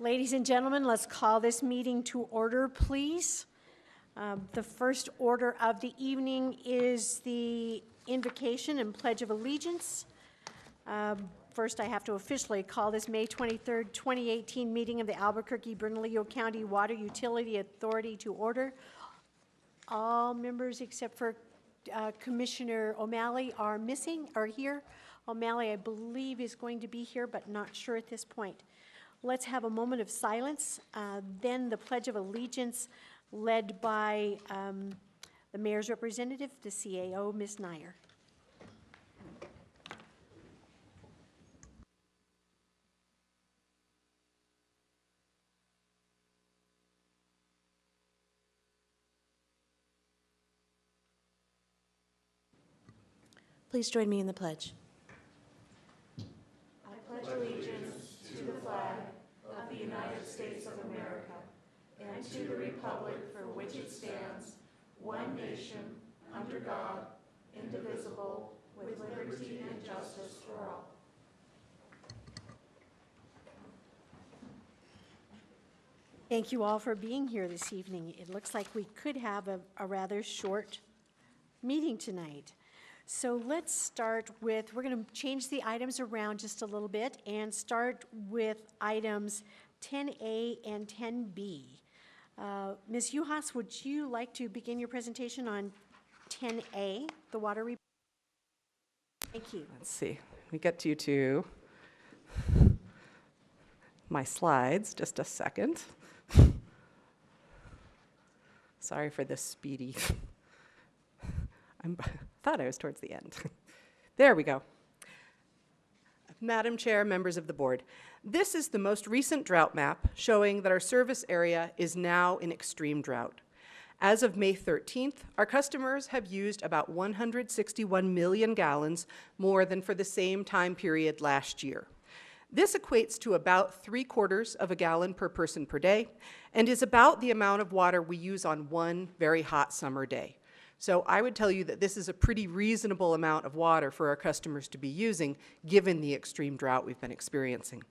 Ladies and gentlemen, let's call this meeting to order, please. The first order of the evening is the invocation and Pledge of Allegiance. First, I have to officially call this May 23rd, 2018 meeting of the Albuquerque Bernalillo County Water Utility Authority to order. All members except for Commissioner O'Malley are here. O'Malley, I believe, is going to be here, but not sure at this point. Let's have a moment of silence. Then the Pledge of Allegiance led by the Mayor's representative, the CAO, Ms. Nyer. Please join me in the pledge. I pledge allegiance to the flag of the United States of America and to the republic for which it stands, one nation, under God, indivisible, with liberty and justice for all. Thank you all for being here this evening. It looks like we could have a rather short meeting tonight. So let's start with, we're going to change the items around just a little bit and start with items 10A and 10B. Ms. Juhas, would you like to begin your presentation on 10A, the water report? Thank you. Let's see. We get to my slides, just a second. Sorry for this speedy. I thought I was towards the end. There we go. Madam Chair, members of the board, this is the most recent drought map showing that our service area is now in extreme drought. As of May 13th, our customers have used about 161 million gallons more than for the same time period last year. This equates to about 3/4 of a gallon per person per day and is about the amount of water we use on one very hot summer day. So I would tell you that this is a pretty reasonable amount of water for our customers to be using, given the extreme drought we've been experiencing.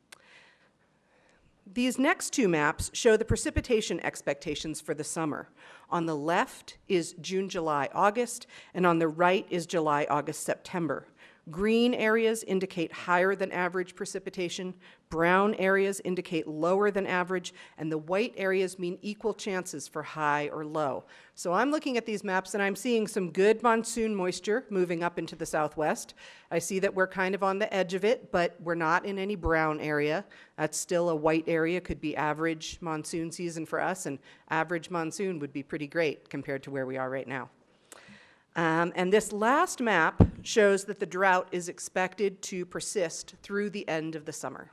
These next two maps show the precipitation expectations for the summer. On the left is June, July, August, and on the right is July, August, September. Green areas indicate higher than average precipitation, brown areas indicate lower than average, and the white areas mean equal chances for high or low. So I'm looking at these maps and I'm seeing some good monsoon moisture moving up into the southwest. I see that we're kind of on the edge of it, but we're not in any brown area. That's still a white area, could be average monsoon season for us, and average monsoon would be pretty great compared to where we are right now. And this last map shows that the drought is expected to persist through the end of the summer.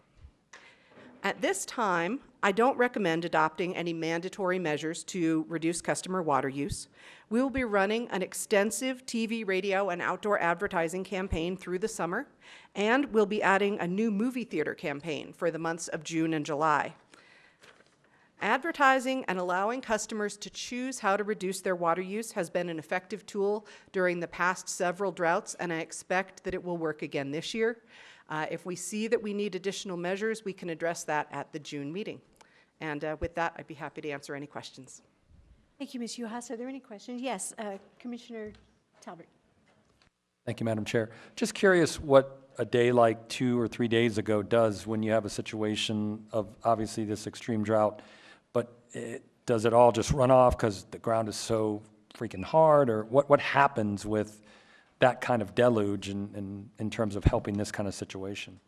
At this time, I don't recommend adopting any mandatory measures to reduce customer water use. We will be running an extensive TV, radio, and outdoor advertising campaign through the summer, and we'll be adding a new movie theater campaign for the months of June and July. Advertising and allowing customers to choose how to reduce their water use has been an effective tool during the past several droughts, and I expect that it will work again this year. If we see that we need additional measures, we can address that at the June meeting. And with that, I'd be happy to answer any questions. Thank you, Ms. Juhas. Are there any questions? Yes, Commissioner Talbert. Thank you, Madam Chair. Just curious what a day like 2 or 3 days ago does when you have a situation of obviously this extreme drought. But does it all just run off because the ground is so freaking hard? Or what happens with that kind of deluge in terms of helping this kind of situation?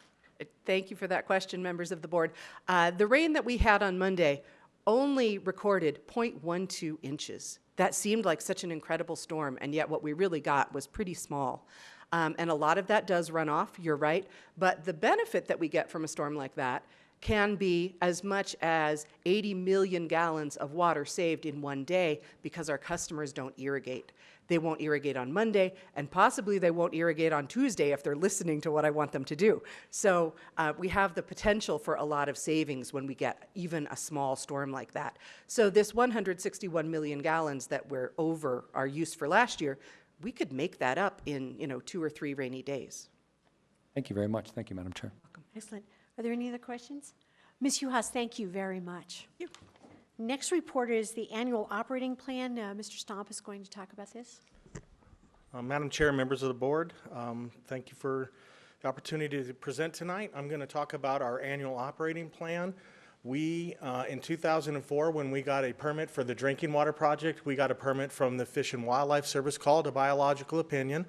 Thank you for that question, members of the board. The rain that we had on Monday only recorded 0.12 inches. That seemed like such an incredible storm, and yet what we really got was pretty small. And a lot of that does run off, you're right. But the benefit that we get from a storm like that can be as much as 80 million gallons of water saved in one day because our customers don't irrigate. They won't irrigate on Monday, and possibly they won't irrigate on Tuesday if they're listening to what I want them to do. So we have the potential for a lot of savings when we get even a small storm like that. So this 161 million gallons that we're over our use for last year, we could make that up in 2 or 3 rainy days. Thank you very much. Thank you, Madam Chair. Excellent. Are there any other questions? Ms. Uhas, thank you very much. Next report is the annual operating plan. Mr. Stomp is going to talk about this. Madam Chair, members of the board, thank you for the opportunity to present tonight. I'm going to talk about our annual operating plan. We, in 2004, when we got a permit for the drinking water project, we got a permit from the Fish and Wildlife Service called a biological opinion.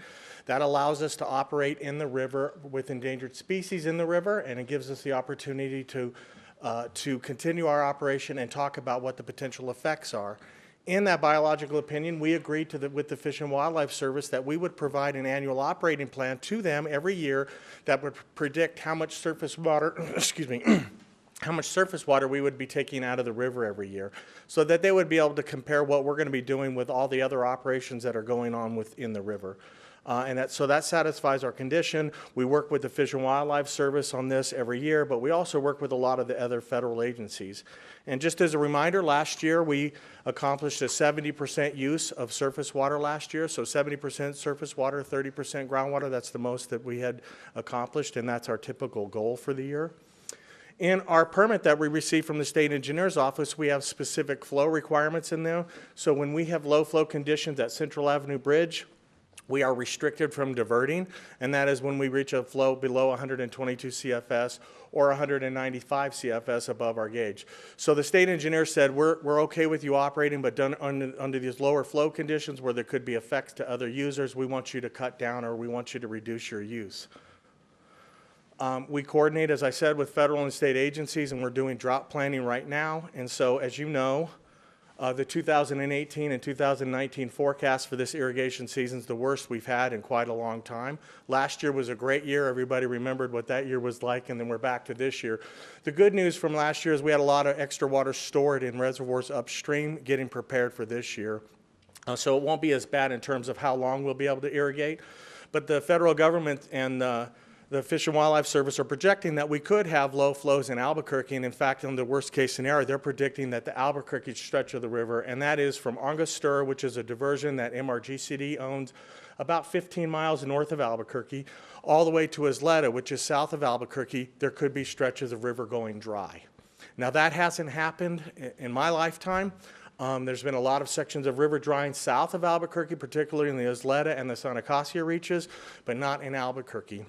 That allows us to operate in the river with endangered species in the river, and it gives us the opportunity to continue our operation and talk about what the potential effects are. In that biological opinion, we agreed with the Fish and Wildlife Service that we would provide an annual operating plan to them every year that would predict how much surface water, excuse me, how much surface water we would be taking out of the river every year, so that they would be able to compare what we're going to be doing with all the other operations that are going on within the river. So that satisfies our condition. We work with the Fish and Wildlife Service on this every year, but we also work with a lot of the other federal agencies. And just as a reminder, last year we accomplished a 70% use of surface water last year. So 70% surface water, 30% groundwater. That's the most that we had accomplished, and that's our typical goal for the year. In our permit that we received from the State Engineer's Office, we have specific flow requirements in there. So when we have low flow conditions at Central Avenue Bridge, we are restricted from diverting, and that is when we reach a flow below 122 CFS or 195 CFS above our gauge. So the state engineer said, we're okay with you operating, but done under these lower flow conditions where there could be effects to other users, we want you to cut down or we want you to reduce your use. We coordinate, as I said, with federal and state agencies, and we're doing drought planning right now. And so, as you know, the 2018 and 2019 forecast for this irrigation season is the worst we've had in quite a long time. Last year was a great year. Everybody remembered what that year was like, and then we're back to this year. The good news from last year is we had a lot of extra water stored in reservoirs upstream getting prepared for this year. So it won't be as bad in terms of how long we'll be able to irrigate. But the federal government and the Fish and Wildlife Service are projecting that we could have low flows in Albuquerque, and in fact, in the worst case scenario, they're predicting that the Albuquerque stretch of the river, and that is from Angostura, which is a diversion that MRGCD owns about 15 miles north of Albuquerque, all the way to Isleta, which is south of Albuquerque, there could be stretches of river going dry. Now that hasn't happened in my lifetime. There's been a lot of sections of river drying south of Albuquerque, particularly in the Isleta and the San Acacia reaches, but not in Albuquerque.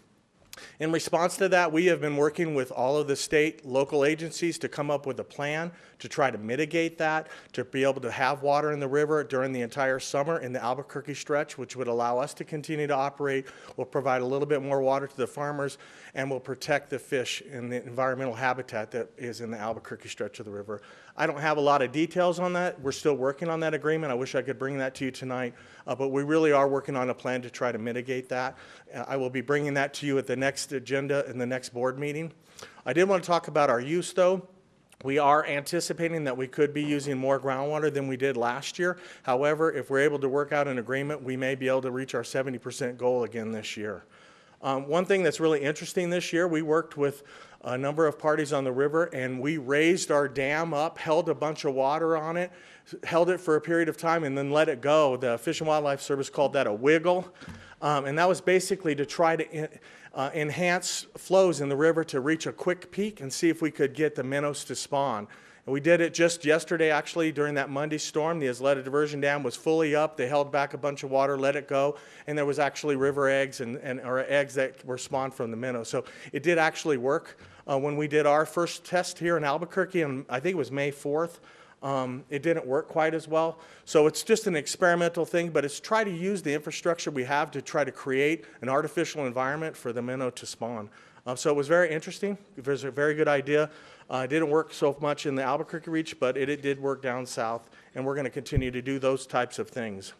In response to that, we have been working with all of the state, local agencies to come up with a plan to try to mitigate that, to be able to have water in the river during the entire summer in the Albuquerque stretch, which would allow us to continue to operate, will provide a little bit more water to the farmers, and will protect the fish and the environmental habitat that is in the Albuquerque stretch of the river. I don't have a lot of details on that. We're still working on that agreement. I wish I could bring that to you tonight, but we really are working on a plan to try to mitigate that. I will be bringing that to you at the next agenda in the next board meeting. I did want to talk about our use, though. We are anticipating that we could be using more groundwater than we did last year. However, if we're able to work out an agreement, we may be able to reach our 70% goal again this year. One thing that's really interesting this year, we worked with a number of parties on the river, and we raised our dam up, held a bunch of water on it, held it for a period of time, and then let it go. The Fish and Wildlife Service called that a wiggle, and that was basically to try to enhance flows in the river to reach a quick peak and see if we could get the minnows to spawn. And we did it just yesterday, actually, during that Monday storm. The Isleta Diversion Dam was fully up. They held back a bunch of water, let it go, and there was actually river eggs or eggs that were spawned from the minnows. So it did actually work. When we did our first test here in Albuquerque, and I think it was May 4th, it didn't work quite as well. So it's just an experimental thing, but it's try to use the infrastructure we have to try to create an artificial environment for the minnow to spawn. So it was very interesting. It was a very good idea. It didn't work so much in the Albuquerque reach, but it did work down south, and we're going to continue to do those types of things.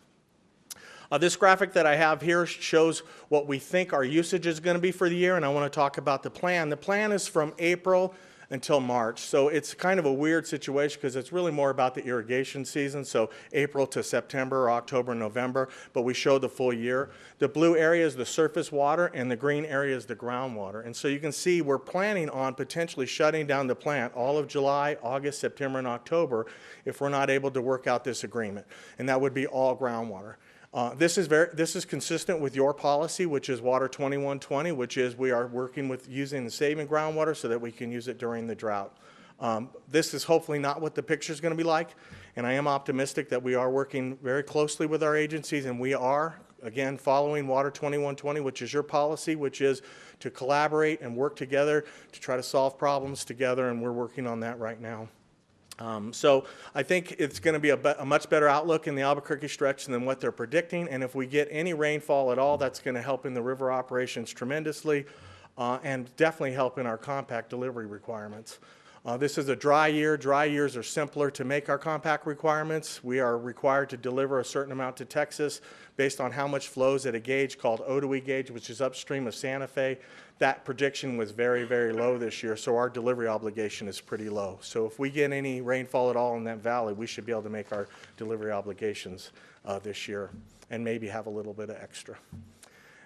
This graphic that I have here shows what we think our usage is going to be for the year, and I want to talk about the plan. The plan is from April until March, so it's kind of a weird situation because it's really more about the irrigation season, so April to September or October, November, but we show the full year. The blue area is the surface water, and the green area is the groundwater. And so you can see we're planning on potentially shutting down the plant all of July, August, September, and October if we're not able to work out this agreement, and that would be all groundwater. This is consistent with your policy, which is Water 2120, which is we are working with using and saving groundwater so that we can use it during the drought. This is hopefully not what the picture is going to be like, and I am optimistic that we are working very closely with our agencies, and we are, again, following Water 2120, which is your policy, which is to collaborate and work together to try to solve problems together, and we're working on that right now. So I think it's going to be a much better outlook in the Albuquerque stretch than what they're predicting, and if we get any rainfall at all, that's going to help in the river operations tremendously, and definitely help in our compact delivery requirements. This is a dry year. Dry years are simpler to make our compact requirements. We are required to deliver a certain amount to Texas based on how much flows at a gauge called Otoe gauge, which is upstream of Santa Fe. That prediction was very, very low this year, so our delivery obligation is pretty low. So if we get any rainfall at all in that valley, we should be able to make our delivery obligations this year and maybe have a little bit of extra.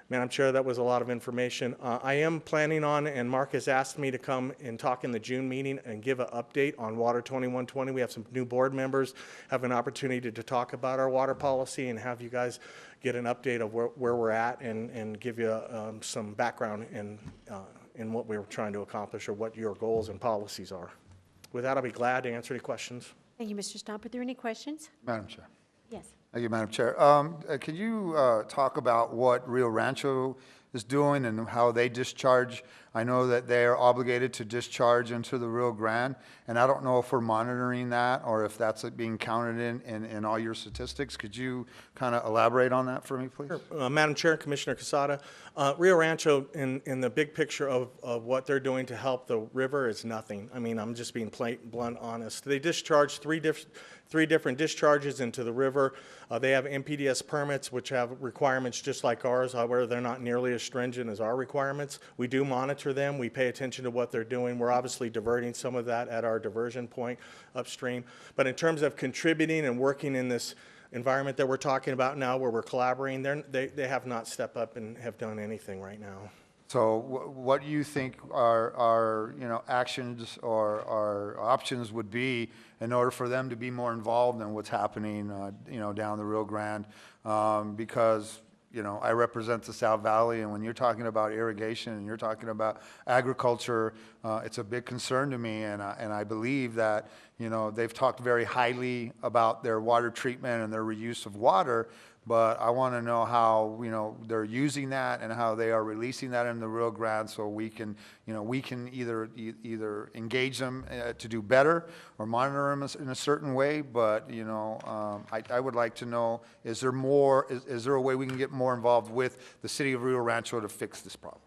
Madam Chair, that was a lot of information. I am planning on, and Mark has asked me to come and talk in the June meeting and give an update on Water 2120. We have some new board members, have an opportunity to talk about our water policy and have you guys get an update of where we're at and give you some background in what we're trying to accomplish or what your goals and policies are. With that, I'll be glad to answer any questions. Thank you, Mr. Stomp. Are there any questions? Madam Chair. Yes. Thank you, Madam Chair. Could you talk about what Rio Rancho is doing and how they discharge? I know that they are obligated to discharge into the Rio Grande, and I don't know if we're monitoring that or if that's being counted in all your statistics. Could you kind of elaborate on that for me, please? Sure. Madam Chair, Commissioner Quesada, Rio Rancho, in the big picture of what they're doing to help the river is nothing. I mean, I'm just being blunt honest. They discharge three different discharges into the river. They have MPDS permits, which have requirements just like ours. However, they're not nearly as stringent as our requirements. We do monitor them. We pay attention to what they're doing. We're obviously diverting some of that at our diversion point upstream. But in terms of contributing and working in this environment that we're talking about now where we're collaborating, they have not stepped up and have done anything right now. So what do you think our actions or our options would be in order for them to be more involved in what's happening, down the Rio Grande? Because I represent the South Valley, and when you're talking about irrigation and you're talking about agriculture, it's a big concern to me, and I believe that, they've talked very highly about their water treatment and their reuse of water, but I want to know how, they're using that and how they are releasing that in the Rio Grande so we can, either engage them to do better or monitor them in a certain way, but, I would like to know, is there a way we can get more involved with the city of Rio Rancho to fix this problem?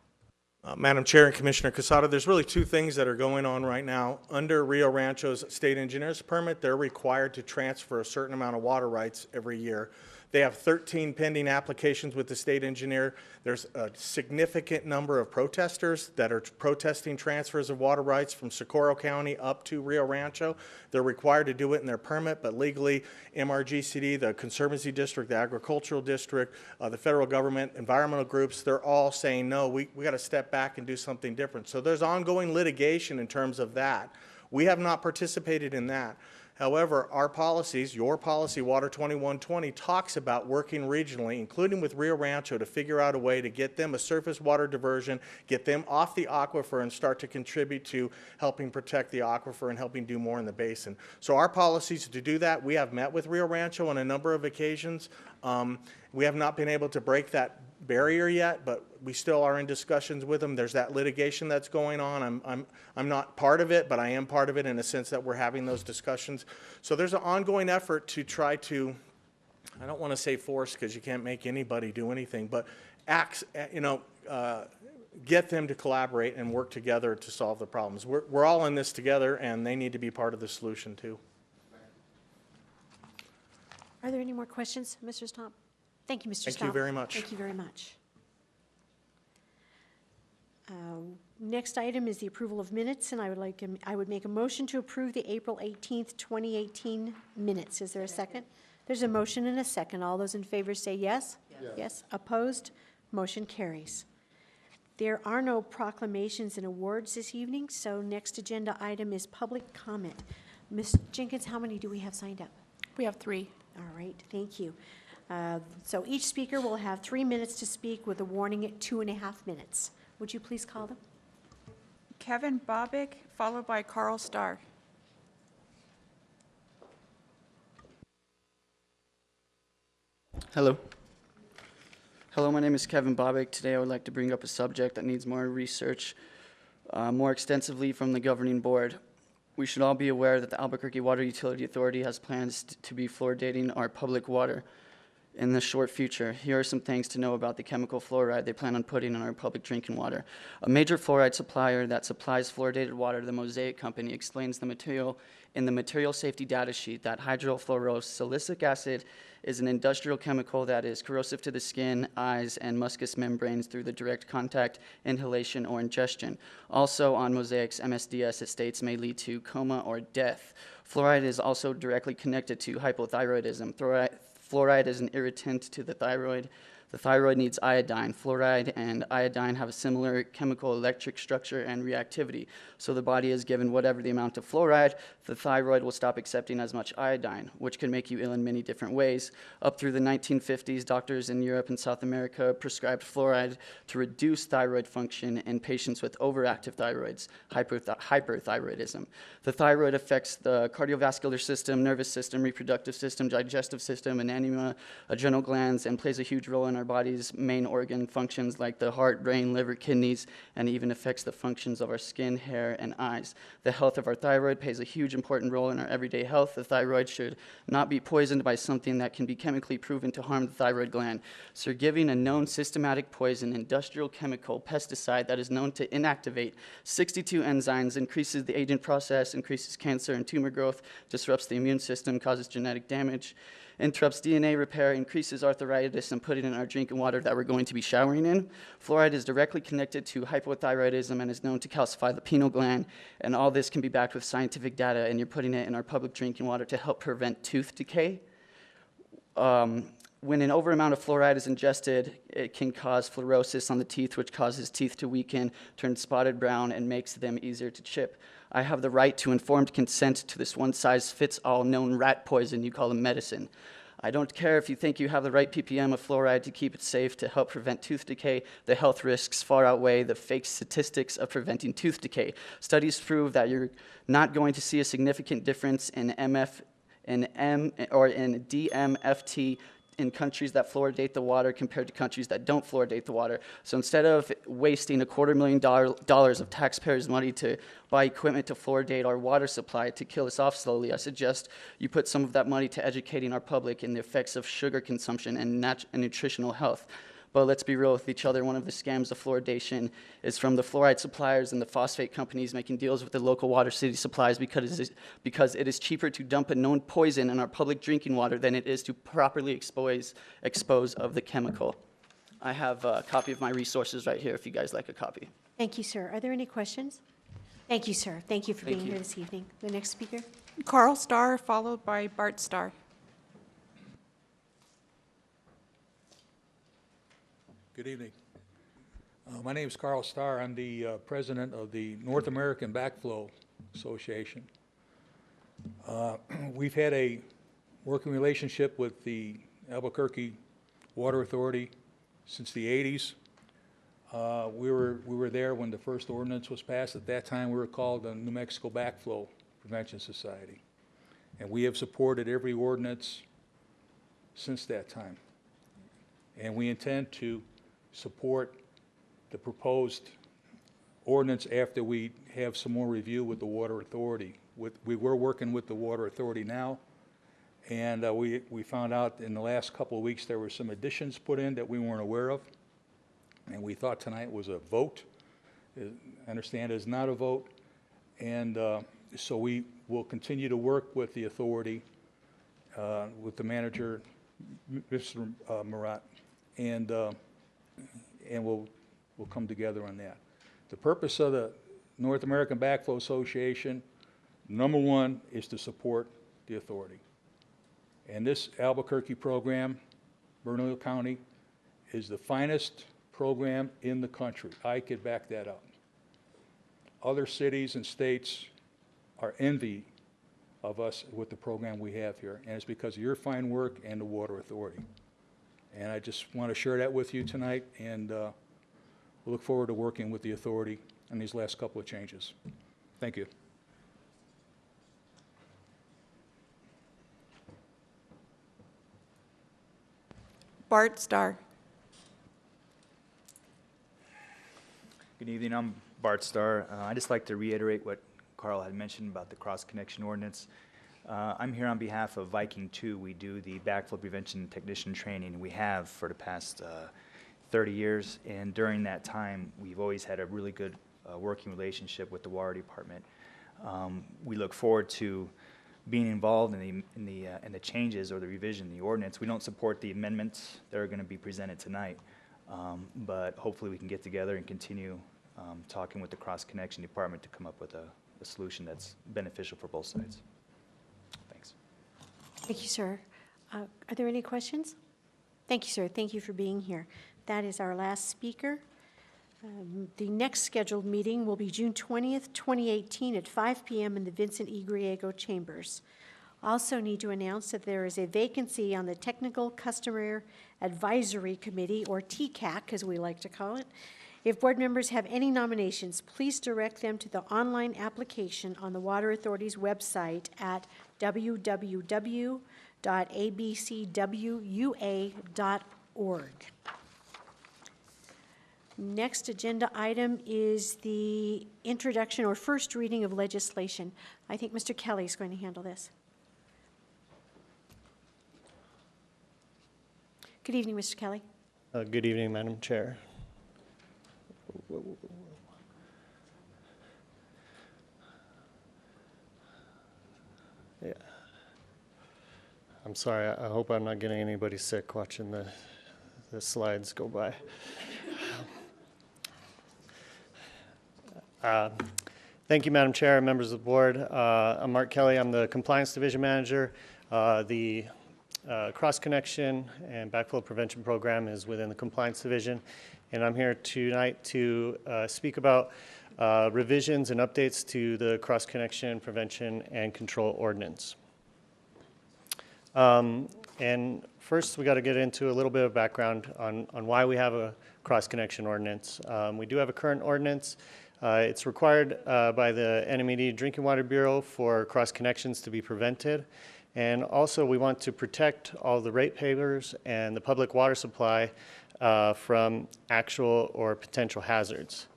Madam Chair and Commissioner Quesada, there's really two things that are going on right now. Under Rio Rancho's state engineer's permit, they're required to transfer a certain amount of water rights every year. They have 13 pending applications with the state engineer. There's a significant number of protesters that are protesting transfers of water rights from Socorro County up to Rio Rancho. They're required to do it in their permit, but legally, MRGCD, the Conservancy District, the Agricultural District, the federal government, environmental groups, they're all saying, no, we got to step back and do something different. So there's ongoing litigation in terms of that. We have not participated in that. However, our policies, your policy, Water 2120, talks about working regionally, including with Rio Rancho, to figure out a way to get them a surface water diversion, get them off the aquifer, and start to contribute to helping protect the aquifer and helping do more in the basin. So our policies to do that, we have met with Rio Rancho on a number of occasions. We have not been able to break that barrier yet, but we still are in discussions with them. There's that litigation that's going on. I'm not part of it, but I am part of it in a sense that we're having those discussions. So there's an ongoing effort to try to, I don't want to say force because you can't make anybody do anything, but get them to collaborate and work together to solve the problems. We're all in this together, and they need to be part of the solution too. Are there any more questions, Mr. Stomp? Thank you, Mr. Stomp. Thank you very much. Thank you very much. Next item is the approval of minutes, and I would make a motion to approve the April 18th, 2018 minutes. Is there a second? There's a motion and a second. All those in favor say yes? Yes. Yes. Opposed? Motion carries. There are no proclamations and awards this evening, so next agenda item is public comment. Ms. Jenkins, how many do we have signed up? We have 3. All right, thank you. So each speaker will have 3 minutes to speak with a warning at 2.5 minutes. Would you please call them? Kevin Bobick, followed by Carl Starr. Hello. Hello, my name is Kevin Bobick. Today I would like to bring up a subject that needs more research, more extensively from the governing board. We should all be aware that the Albuquerque Water Utility Authority has plans to be fluoridating our public water in the short future. Here are some things to know about the chemical fluoride they plan on putting in our public drinking water. A major fluoride supplier that supplies fluoridated water to the Mosaic Company explains the material in the material safety data sheet that hydrofluorosilicic acid is an industrial chemical that is corrosive to the skin, eyes, and mucous membranes through the direct contact, inhalation, or ingestion. Also on Mosaic's MSDS, it states may lead to coma or death. Fluoride is also directly connected to hypothyroidism. Fluoride is an irritant to the thyroid. The thyroid needs iodine. Fluoride and iodine have a similar chemical electric structure and reactivity. So the body is given whatever the amount of fluoride, the thyroid will stop accepting as much iodine, which can make you ill in many different ways. Up through the 1950s, doctors in Europe and South America prescribed fluoride to reduce thyroid function in patients with overactive thyroids, hyperthyroidism. The thyroid affects the cardiovascular system, nervous system, reproductive system, digestive system, and anima, adrenal glands, and plays a huge role in our body's main organ functions like the heart, brain, liver, kidneys, and even affects the functions of our skin, hair, and eyes. The health of our thyroid plays a huge important role in our everyday health. The thyroid should not be poisoned by something that can be chemically proven to harm the thyroid gland. So giving a known systematic poison, industrial chemical, pesticide that is known to inactivate 62 enzymes, increases the aging process, increases cancer and tumor growth, disrupts the immune system, causes genetic damage, interrupts DNA repair, increases arthritis, and put it in our drinking water that we're going to be showering in. Fluoride is directly connected to hypothyroidism and is known to calcify the pineal gland, and all this can be backed with scientific data, and you're putting it in our public drinking water to help prevent tooth decay. When an over amount of fluoride is ingested, it can cause fluorosis on the teeth, which causes teeth to weaken, turn spotted brown, and makes them easier to chip. I have the right to informed consent to this one-size-fits-all known rat poison you call a medicine. I don't care if you think you have the right ppm of fluoride to keep it safe to help prevent tooth decay. The health risks far outweigh the fake statistics of preventing tooth decay. Studies prove that you're not going to see a significant difference in DMFT in countries that fluoridate the water compared to countries that don't fluoridate the water. So instead of wasting $250,000 of taxpayers' money to buy equipment to fluoridate our water supply to kill us off slowly, I suggest you put some of that money to educating our public in the effects of sugar consumption and nutritional health. But let's be real with each other. One of the scams of fluoridation is from the fluoride suppliers and the phosphate companies making deals with the local water city supplies because it is cheaper to dump a known poison in our public drinking water than it is to properly expose of the chemical. I have a copy of my resources right here if you guys like a copy. Thank you, sir. Are there any questions? Thank you, sir. Thank you for Thank being you. here this evening. The next speaker? Carl Starr, followed by Bart Starr. Good evening. My name is Carl Starr. I'm the president of the North American Backflow Association. We've had a working relationship with the Albuquerque Water Authority since the 80s. We were there when the first ordinance was passed. At that time, we were called the New Mexico Backflow Prevention Society. And we have supported every ordinance since that time. And we intend to support the proposed ordinance after we have some more review with the Water Authority. We were working with the Water Authority now, and we found out in the last couple of weeks there were some additions put in that we weren't aware of, and we thought tonight was a vote. I understand it's not a vote, and so we will continue to work with the authority, with the manager, Mr. Murat, and we'll come together on that. The purpose of the North American Backflow Association, number one, is to support the authority. And this Albuquerque program, Bernalillo County, is the finest program in the country. I could back that up. Other cities and states are envy of us with the program we have here, and it's because of your fine work and the Water Authority. And I just want to share that with you tonight, and we look forward to working with the authority on these last couple of changes. Thank you. Bart Starr. Good evening, I'm Bart Starr. I'd just like to reiterate what Carl had mentioned about the cross-connection ordinance. I'm here on behalf of Viking 2. We do the backflow prevention technician training. We have for the past 30 years, and during that time, we've always had a really good working relationship with the water department. We look forward to being involved in the changes or the revision of the ordinance. We don't support the amendments that are going to be presented tonight, but hopefully we can get together and continue talking with the cross-connection department to come up with a solution that's beneficial for both sides. Thanks. Thank you, sir. Are there any questions? Thank you, sir. Thank you for being here. That is our last speaker. The next scheduled meeting will be June 20th, 2018 at 5 p.m. in the Vincent E. Griego Chambers. Also need to announce that there is a vacancy on the Technical Customer Advisory Committee, or TCAC as we like to call it. If board members have any nominations, please direct them to the online application on the Water Authority's website at www.abcwua.org. Next agenda item is the introduction or first reading of legislation. I think Mr. Kelly is going to handle this. Good evening, Mr. Kelly. Good evening, Madam Chair. Yeah. I'm sorry, I hope I'm not getting anybody sick watching the slides go by. Thank you, Madam Chair, members of the board. I'm Mark Kelly. I'm the Compliance Division Manager. The cross-connection and backflow prevention program is within the Compliance Division, and I'm here tonight to speak about revisions and updates to the cross-connection prevention and control ordinance. And first, we got to get into a little bit of background on why we have a cross-connection ordinance. We do have a current ordinance. It's required by the NMED Drinking Water Bureau for cross-connections to be prevented. And also, we want to protect all the ratepayers and the public water supply from actual or potential hazards.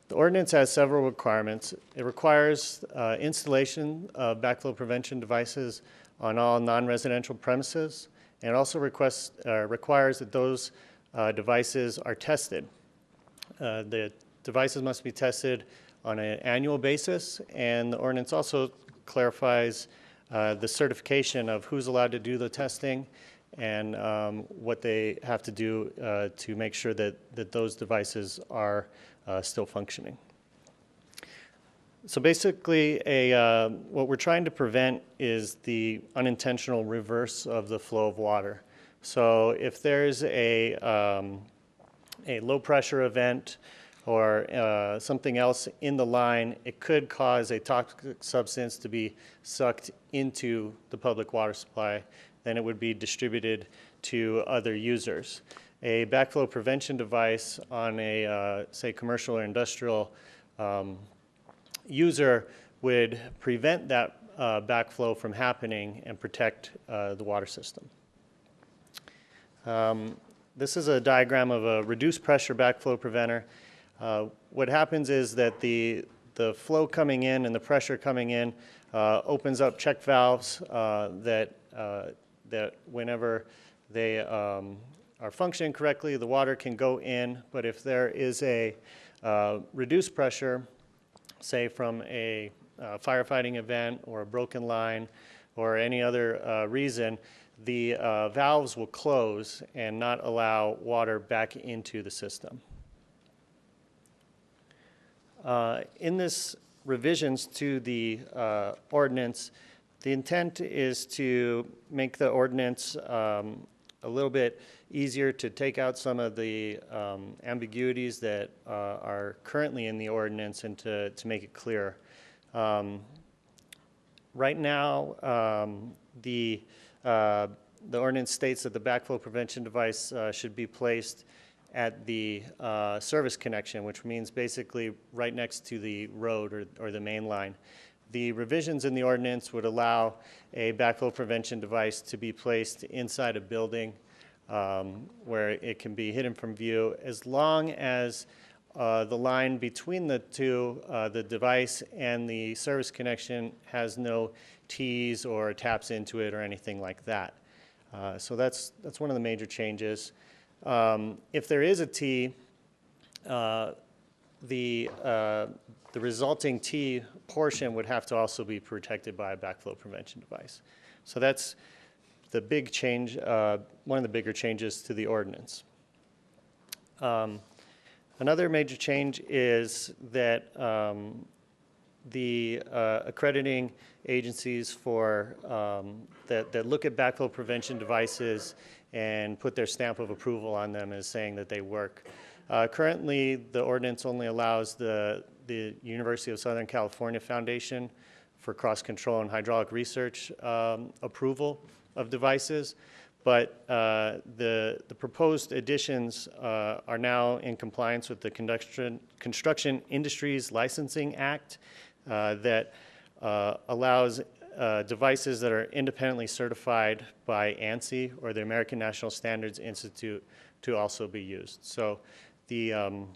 The ordinance has several requirements. It requires installation of backflow prevention devices on all non-residential premises, and it also requires that those devices are tested. The devices must be tested on an annual basis, and the ordinance also clarifies the certification of who's allowed to do the testing and what they have to do to make sure that those devices are still functioning. So basically, what we're trying to prevent is the unintentional reverse of the flow of water. So if there's a low pressure event or something else in the line, it could cause a toxic substance to be sucked into the public water supply. Then it would be distributed to other users. A backflow prevention device on a, say, commercial or industrial user would prevent that backflow from happening and protect the water system. This is a diagram of a reduced pressure backflow preventer. What happens is that the flow coming in and the pressure coming in opens up check valves that whenever they are functioning correctly, the water can go in. But if there is a reduced pressure, say from a firefighting event or a broken line or any other reason, the valves will close and not allow water back into the system. In this revisions to the ordinance, the intent is to make the ordinance a little bit easier to take out some of the ambiguities that are currently in the ordinance and to make it clear. Right now, the the ordinance states that the backflow prevention device should be placed at the service connection, which means basically right next to the road or the main line. The revisions in the ordinance would allow a backflow prevention device to be placed inside a building where it can be hidden from view, as long as the line between the two, the device and the service connection, has no T's or taps into it or anything like that. So that's one of the major changes. If there is a T, the resulting T portion would have to also be protected by a backflow prevention device. So that's the big change, one of the bigger changes to the ordinance. Another major change is that the accrediting agencies for that look at backflow prevention devices and put their stamp of approval on them as saying that they work. Currently, the ordinance only allows the University of Southern California Foundation for Cross Control and Hydraulic Research approval of devices, but the proposed additions are now in compliance with the Construction Industries Licensing Act that allows devices that are independently certified by ANSI or the American National Standards Institute to also be used. So the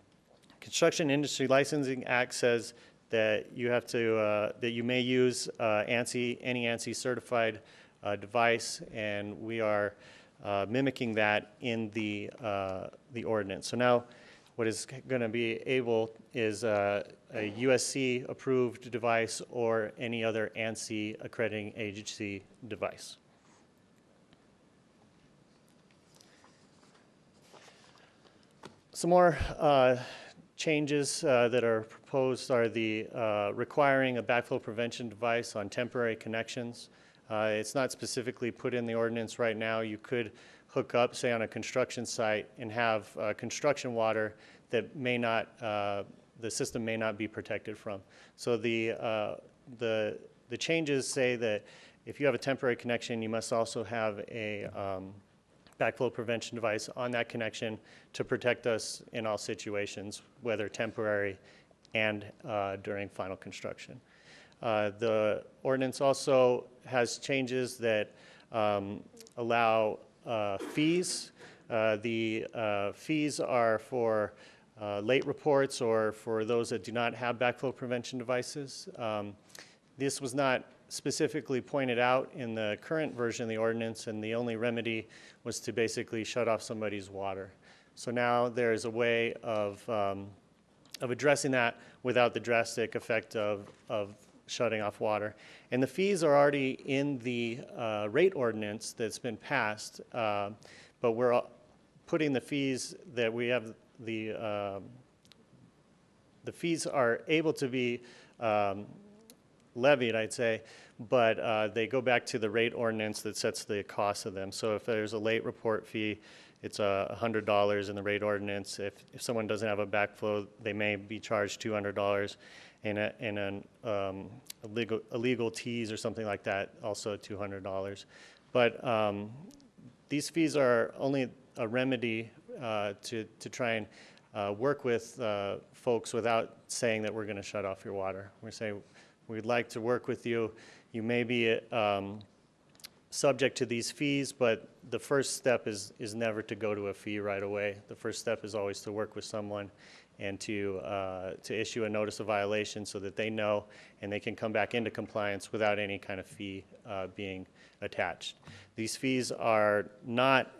Construction Industry Licensing Act says that you have to that you may use ANSI, any ANSI certified device, and we are mimicking that in the ordinance. So now what is going to be able is a USC approved device or any other ANSI accrediting agency device. Some more changes that are proposed are the requiring a backflow prevention device on temporary connections. It's not specifically put in the ordinance right now. You could hook up, say, on a construction site and have construction water that may not, the system may not be protected from. So the changes say that if you have a temporary connection, you must also have a backflow prevention device on that connection to protect us in all situations, whether temporary and during final construction. The ordinance also has changes that allow fees. The fees are for late reports or for those that do not have backflow prevention devices. This was not specifically pointed out in the current version of the ordinance, and the only remedy was to basically shut off somebody's water. So now there's a way of addressing that without the drastic effect of shutting off water. And the fees are already in the rate ordinance that's been passed, but we're putting the fees that we have, the fees are able to be levied, I'd say, but they go back to the rate ordinance that sets the cost of them. So if there's a late report fee, it's $100 in the rate ordinance. If someone doesn't have a backflow, they may be charged $200, and an illegal tease or something like that, also $200. But these fees are only a remedy to try and work with folks without saying that we're going to shut off your water. We're saying we'd like to work with you. You may be subject to these fees, but the first step is never to go to a fee right away. The first step is always to work with someone and to issue a notice of violation so that they know and they can come back into compliance without any kind of fee being attached. These fees are not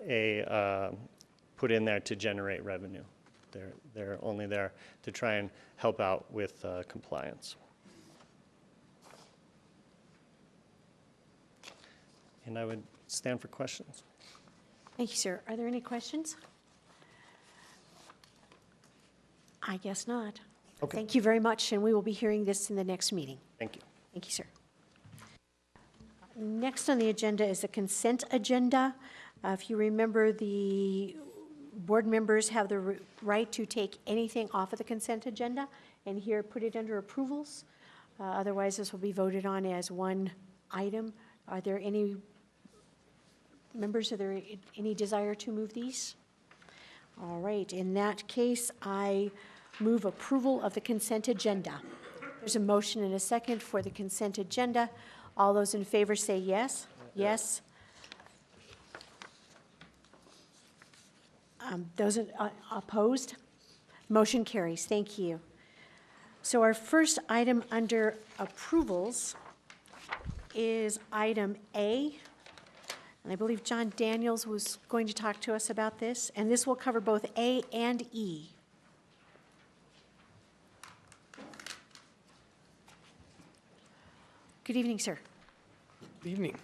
put in there to generate revenue. They're only there to try and help out with compliance. And I would stand for questions. Thank you, sir. Are there any questions? I guess not. Okay. Thank you very much, and we will be hearing this in the next meeting. Thank you. Thank you, sir. Next on the agenda is the consent agenda. If you remember, the board members have the right to take anything off of the consent agenda and here put it under approvals. Otherwise, this will be voted on as one item. Are there any members, are there any desire to move these? All right, in that case, I move approval of the consent agenda. There's a motion and a second for the consent agenda. All those in favor say yes. Yes. Those opposed? Motion carries. Thank you. So our first item under approvals is item A. And I believe John Daniels was going to talk to us about this, and this will cover both A and E. Good evening, sir. Good evening.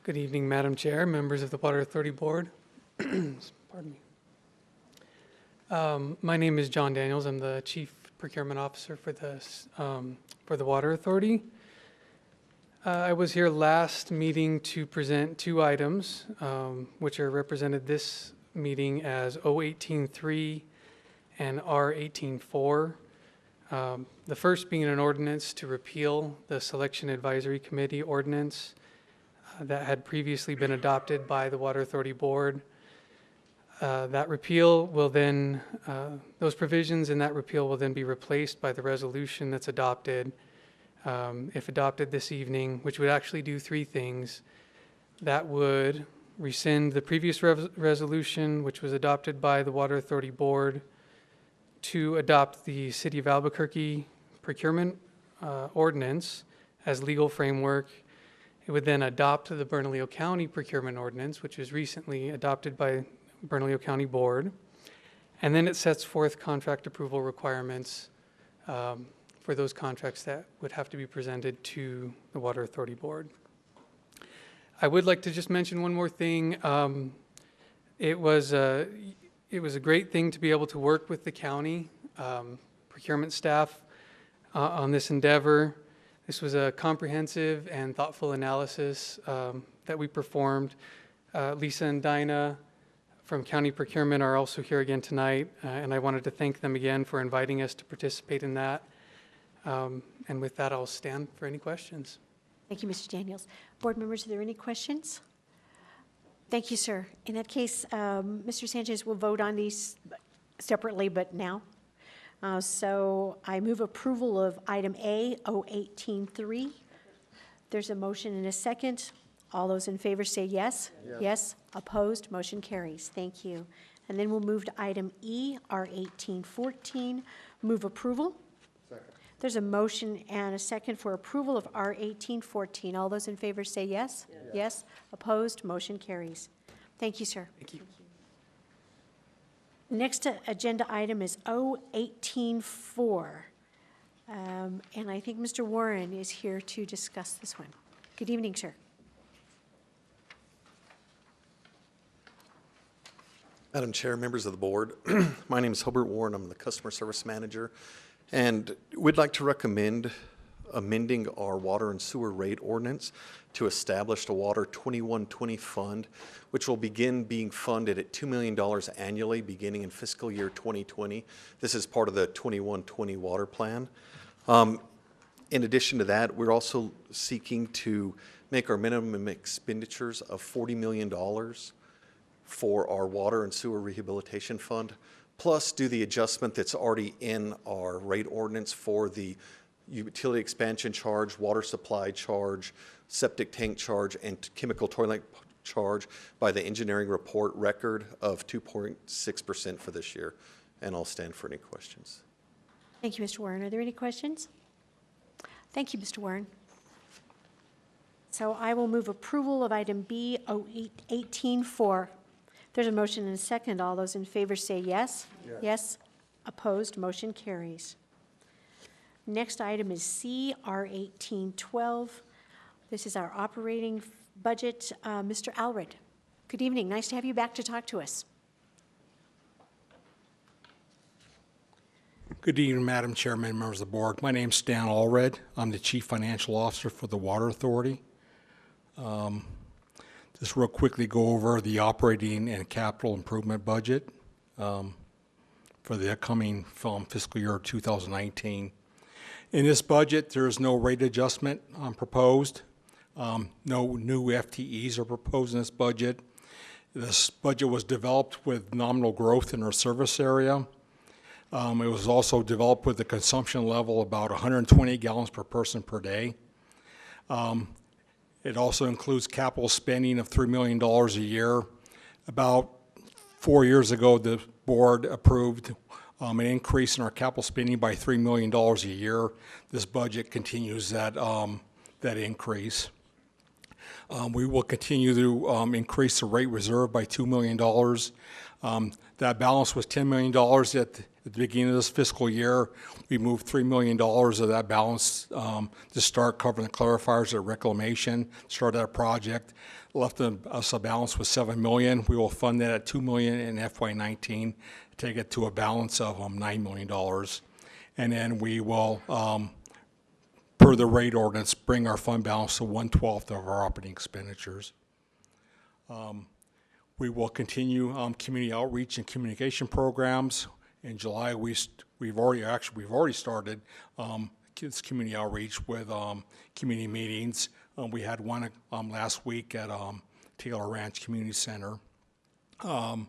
Good evening, Madam Chair, members of the Water Authority Board. Pardon me. My name is John Daniels. I'm the Chief Procurement Officer for the Water Authority. I was here last meeting to present two items, which are represented this meeting as O18-3 and R18-4. The first being an ordinance to repeal the Selection Advisory Committee ordinance that had previously been adopted by the Water Authority Board. That repeal will then, those provisions in that repeal will then be replaced by the resolution that's adopted, if adopted this evening, which would actually do three things. That would rescind the previous resolution, which was adopted by the Water Authority Board, to adopt the City of Albuquerque procurement ordinance as legal framework. It would then adopt the Bernalillo County procurement ordinance, which was recently adopted by Bernalillo County Board. And then it sets forth contract approval requirements for those contracts that would have to be presented to the Water Authority Board. I would like to just mention one more thing. It was a great thing to be able to work with the county procurement staff on this endeavor. This was a comprehensive and thoughtful analysis that we performed. Lisa and Dinah from County Procurement are also here again tonight, and I wanted to thank them again for inviting us to participate in that. And with that, I'll stand for any questions. Thank you, Mr. Daniels. Board members, are there any questions? Thank you, sir. In that case, Mr. Sanchez will vote on these separately, but now. So I move approval of item A, O18-3. There's a motion and a second. All those in favor say yes. Yes. Yes. Opposed? Motion carries. Thank you. And then we'll move to item E, R18-14. Move approval. Second. There's a motion and a second for approval of R18-14. All those in favor say yes. Yes. Yes. Opposed? Motion carries. Thank you, sir. Thank you. Next agenda item is O18-4. And I think Mr. Warren is here to discuss this one. Good evening, sir. Madam Chair, members of the board, my name is Hobart Warren. I'm the Customer Service Manager, and we'd like to recommend amending our water and sewer rate ordinance to establish a Water 2120 fund, which will begin being funded at $2 million annually beginning in fiscal year 2020. This is part of the 2120 water plan. In addition to that, we're also seeking to make our minimum expenditures of $40 million for our water and sewer rehabilitation fund, plus do the adjustment that's already in our rate ordinance for the utility expansion charge, water supply charge, septic tank charge, and chemical toilet charge by the engineering report record of 2.6% for this year. And I'll stand for any questions. Thank you, Mr. Warren. Are there any questions? Thank you, Mr. Warren. So I will move approval of item B, O18-4. There's a motion and a second. All those in favor say yes. Yes. Yes. Opposed? Motion carries. Next item is C, R18-12. This is our operating budget. Mr. Allred, good evening. Nice to have you back to talk to us. Good evening, Madam Chairman, members of the board. My name's Stan Allred. I'm the Chief Financial Officer for the Water Authority. Just real quickly go over the operating and capital improvement budget for the upcoming fiscal year 2019. In this budget, there is no rate adjustment proposed. No new FTEs are proposed in this budget. This budget was developed with nominal growth in our service area. It was also developed with a consumption level about 120 gallons per person per day. It also includes capital spending of $3 million a year. About 4 years ago, the board approved an increase in our capital spending by $3 million a year. This budget continues that increase. We will continue to increase the rate reserve by $2 million. That balance was $10 million at the beginning of this fiscal year. We moved $3 million of that balance to start covering the clarifiers at reclamation, start that project. Left us a balance with $7 million. We will fund that at $2 million in FY19, take it to a balance of $9 million. And then we will, per the rate ordinance, bring our fund balance to 1/12 of our operating expenditures. We will continue community outreach and communication programs. In July, we've already started kids community outreach with community meetings. We had one last week at Taylor Ranch Community Center. We're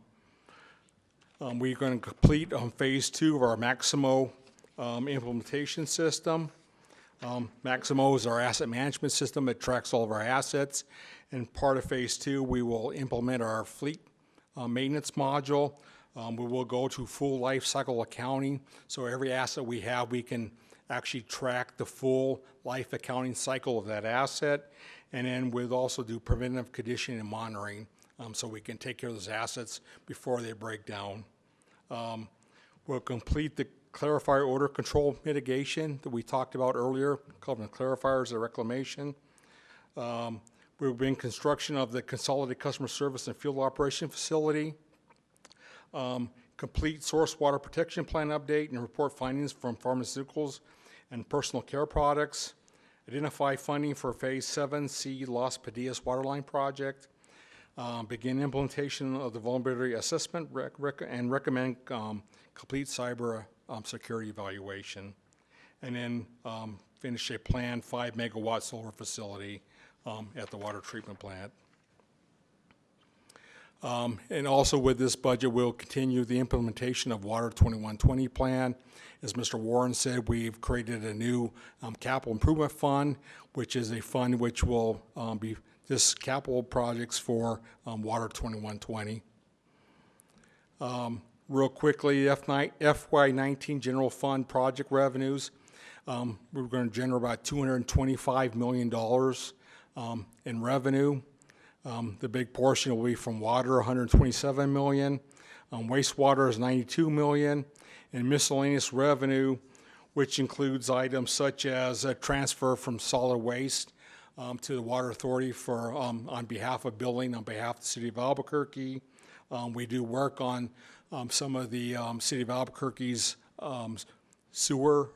going to complete phase 2 of our Maximo implementation system. Maximo is our asset management system. It tracks all of our assets. And part of phase 2, we will implement our fleet maintenance module. We will go to full life cycle accounting. So every asset we have, we can actually track the full life accounting cycle of that asset. And then we'll also do preventative conditioning and monitoring so we can take care of those assets before they break down. We'll complete the clarifier odor control mitigation that we talked about earlier, covering clarifiers and reclamation. We'll begin construction of the consolidated customer service and field operation facility. Complete source water protection plan update and report findings from pharmaceuticals and personal care products. Identify funding for Phase 7C Las Padillas Waterline Project. Begin implementation of the vulnerability assessment and recommend complete cyber security evaluation. And then finish a planned 5 megawatt solar facility at the water treatment plant. And also with this budget, we'll continue the implementation of Water 2120 plan. As Mr. Warren said, we've created a new capital improvement fund, which is a fund which will be this capital projects for Water 2120. Real quickly, FY19 general fund project revenues. We're going to generate about $225 million in revenue. The big portion will be from water, $127 million. Wastewater is $92 million. And miscellaneous revenue, which includes items such as a transfer from solid waste to the Water Authority for on behalf of billing, on behalf of the City of Albuquerque. We do work on some of the City of Albuquerque's storm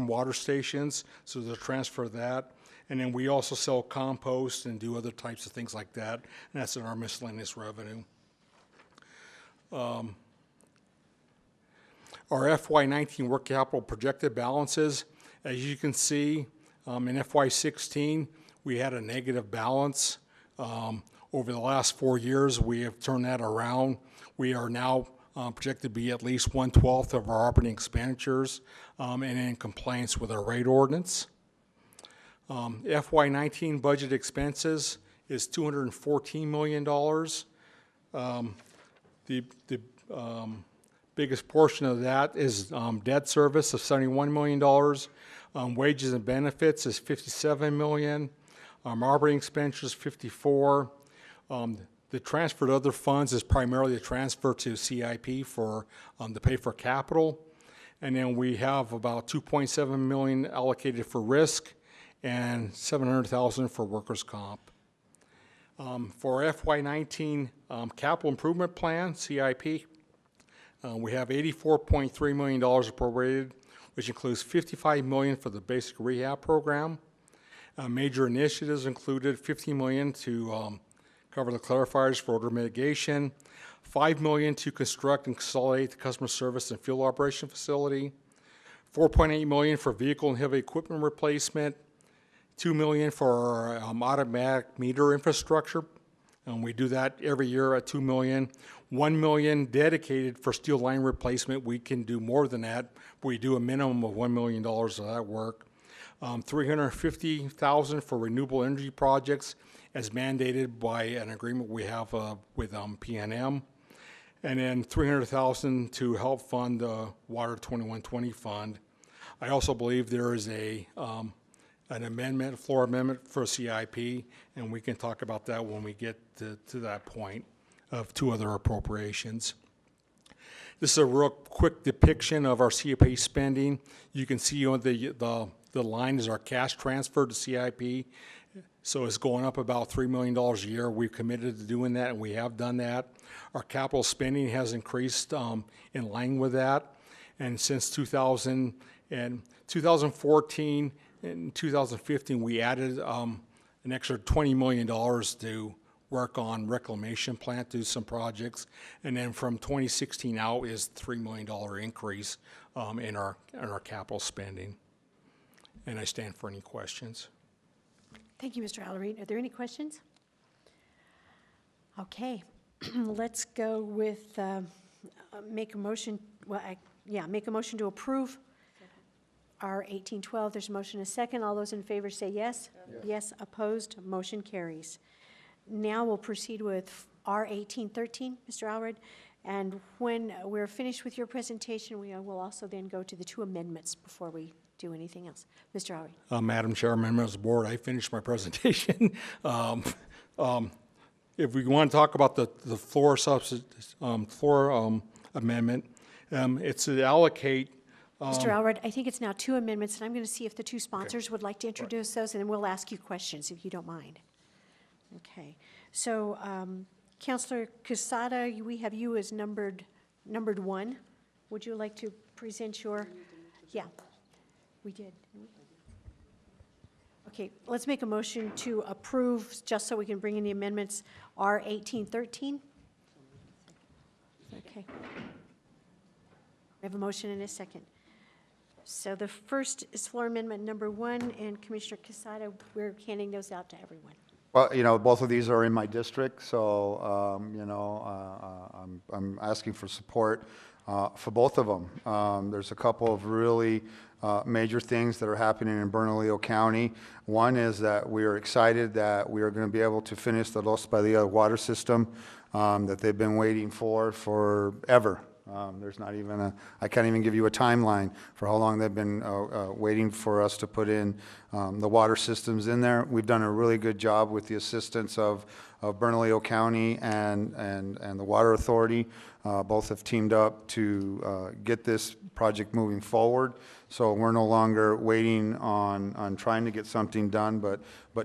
water stations, so there's a transfer of that. And then we also sell compost and do other types of things like that, and that's in our miscellaneous revenue. Our FY19 work capital projected balances, as you can see, in FY16, we had a negative balance. Over the last 4 years, we have turned that around. We are now projected to be at least 1/12 of our operating expenditures and in compliance with our rate ordinance. FY19 budget expenses is $214 million. The biggest portion of that is debt service of $71 million. Wages and benefits is $57 million. Operating expenditures $54 million. The transfer to other funds is primarily a transfer to CIP for to pay for capital. And then we have about $2.7 million allocated for risk and $700,000 for workers' comp. For FY19 capital improvement plan, CIP, we have $84.3 million appropriated, which includes $55 million for the basic rehab program. Major initiatives included $15 million to cover the clarifiers for odor mitigation, $5 million to construct and consolidate the customer service and field operation facility, $4.8 million for vehicle and heavy equipment replacement, $2 million for automatic meter infrastructure, and we do that every year at $2 million. $1 million dedicated for steel line replacement. We can do more than that. We do a minimum of $1 million of that work. $350,000 for renewable energy projects, as mandated by an agreement we have with PNM. And then $300,000 to help fund the Water 2120 fund. I also believe there is an amendment, floor amendment for CIP, and we can talk about that when we get to that point of 2 other appropriations. This is a real quick depiction of our CIP spending. You can see on the line is our cash transfer to CIP. So it's going up about $3 million a year. We've committed to doing that, and we have done that. Our capital spending has increased in line with that. And since 2014 and 2015, we added an extra $20 million to work on reclamation plant, do some projects. And then from 2016 out is $3 million increase in our capital spending. And I stand for any questions. Thank you, Mr. Alarin. Are there any questions? Okay, let's go with, make a motion, make a motion to approve our 1812. There's a motion and a second. All those in favor say yes. Yes, opposed, motion carries. Now we'll proceed with our 1813, Mr. Allred. And when we're finished with your presentation, we will also then go to the 2 amendments before we do anything else. Mr. Allred. Madam Chair, members of the board, I finished my presentation. If we want to talk about the floor amendment, it's to allocate. Mr. Allred, I think it's now 2 amendments, and I'm going to see if the 2 sponsors would like to introduce those, and then we'll ask you questions if you don't mind. Okay. So, Councilor Quesada, we have you as numbered 1. Would you like to present your? Yeah, we did. Okay, let's make a motion to approve, just so we can bring in the amendments, R 1813. Okay. We have a motion and a second. So the first is floor amendment number 1, and Commissioner Quesada, we're handing those out to everyone. Well, you know, both of these are in my district, so, you know, I'm asking for support for both of them. There's a couple of really major things that are happening in Bernalillo County. One is that we are excited that we are going to be able to finish the Los Padilla water system that they've been waiting for forever. There's not even I can't even give you a timeline for how long they've been waiting for us to put in the water systems in there. We've done a really good job with the assistance of Bernalillo County and the Water Authority. Both have teamed up to get this project moving forward. So we're no longer waiting on trying to get something done, but